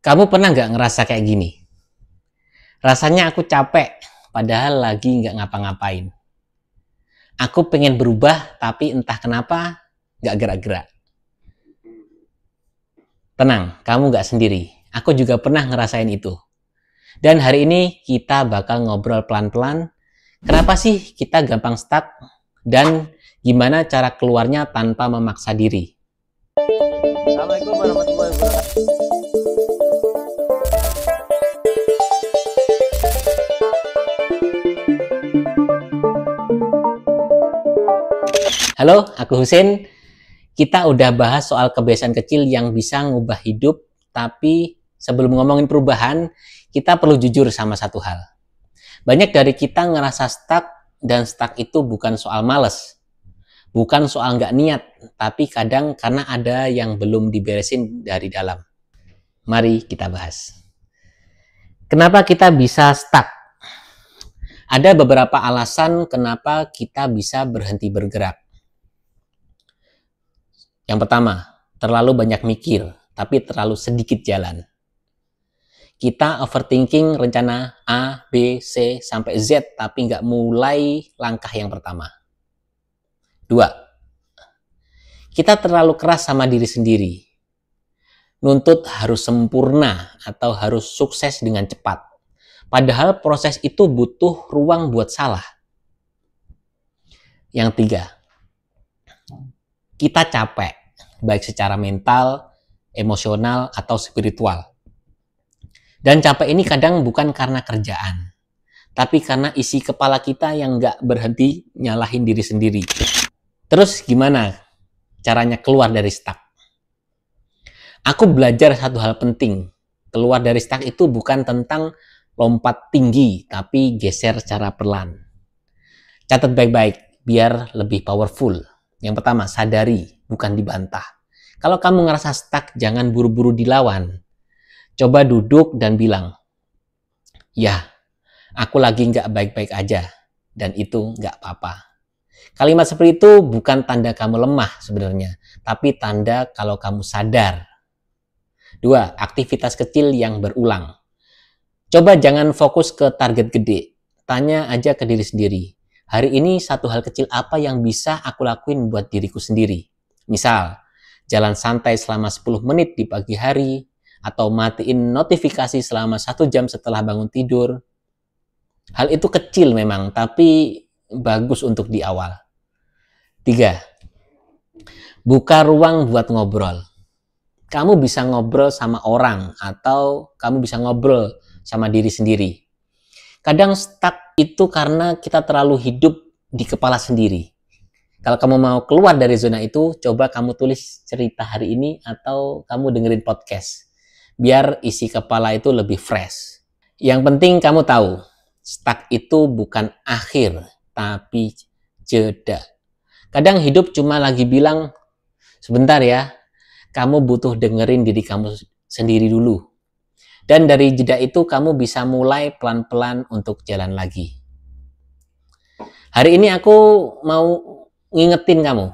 Kamu pernah nggak ngerasa kayak gini? Rasanya aku capek, padahal lagi nggak ngapa-ngapain. Aku pengen berubah, tapi entah kenapa nggak gerak-gerak. Tenang, kamu nggak sendiri. Aku juga pernah ngerasain itu. Dan hari ini kita bakal ngobrol pelan-pelan. Kenapa sih kita gampang stuck? Dan gimana cara keluarnya tanpa memaksa diri? Assalamualaikum warahmatullahi wabarakatuh. Halo, aku Husin. Kita udah bahas soal kebiasaan kecil yang bisa ngubah hidup, tapi sebelum ngomongin perubahan, kita perlu jujur sama satu hal. Banyak dari kita ngerasa stuck, dan stuck itu bukan soal males, bukan soal nggak niat, tapi kadang karena ada yang belum diberesin dari dalam. Mari kita bahas. Kenapa kita bisa stuck? Ada beberapa alasan kenapa kita bisa berhenti bergerak. Yang pertama, terlalu banyak mikir, tapi terlalu sedikit jalan. Kita overthinking rencana A, B, C, sampai Z, tapi nggak mulai langkah yang pertama. 2. Kita terlalu keras sama diri sendiri. Nuntut harus sempurna atau harus sukses dengan cepat. Padahal proses itu butuh ruang buat salah. Yang 3. Kita capek, baik secara mental, emosional, atau spiritual. Dan capek ini kadang bukan karena kerjaan, tapi karena isi kepala kita yang nggak berhenti nyalahin diri sendiri. Terus gimana caranya keluar dari stuck? Aku belajar satu hal penting. Keluar dari stuck itu bukan tentang lompat tinggi, tapi geser secara perlahan. Catat baik-baik, biar lebih powerful. Yang pertama, sadari, bukan dibantah. Kalau kamu ngerasa stuck, jangan buru-buru dilawan. Coba duduk dan bilang, ya, aku lagi nggak baik-baik aja, dan itu nggak apa-apa. Kalimat seperti itu bukan tanda kamu lemah sebenarnya, tapi tanda kalau kamu sadar. 2. Aktivitas kecil yang berulang. Coba jangan fokus ke target gede. Tanya aja ke diri sendiri. Hari ini satu hal kecil apa yang bisa aku lakuin buat diriku sendiri? Misal, jalan santai selama 10 menit di pagi hari, atau matiin notifikasi selama 1 jam setelah bangun tidur. Hal itu kecil memang, tapi bagus untuk di awal. 3. Buka ruang buat ngobrol. Kamu bisa ngobrol sama orang, atau kamu bisa ngobrol sama diri sendiri. Kadang stuck itu karena kita terlalu hidup di kepala sendiri. Kalau kamu mau keluar dari zona itu, coba kamu tulis cerita hari ini atau kamu dengerin podcast. Biar isi kepala itu lebih fresh. Yang penting kamu tahu, stuck itu bukan akhir, tapi jeda. Kadang hidup cuma lagi bilang, sebentar ya, kamu butuh dengerin diri kamu sendiri dulu. Dan dari jeda itu kamu bisa mulai pelan-pelan untuk jalan lagi. Hari ini aku mau ngingetin kamu.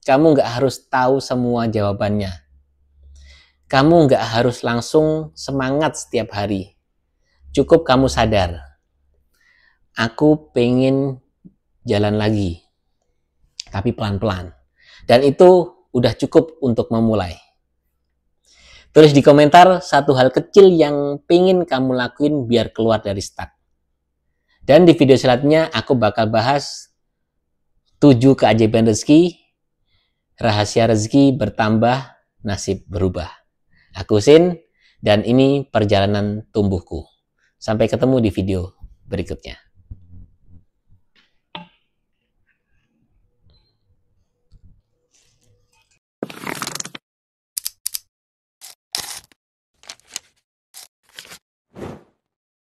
Kamu nggak harus tahu semua jawabannya. Kamu nggak harus langsung semangat setiap hari. Cukup kamu sadar. Aku pengen jalan lagi. Tapi pelan-pelan. Dan itu udah cukup untuk memulai. Tulis di komentar satu hal kecil yang pengen kamu lakuin biar keluar dari stuck. Dan di video selanjutnya aku bakal bahas 7 keajaiban rezeki, rahasia rezeki bertambah, nasib berubah. Aku Husin, dan ini perjalanan tumbuhku. Sampai ketemu di video berikutnya.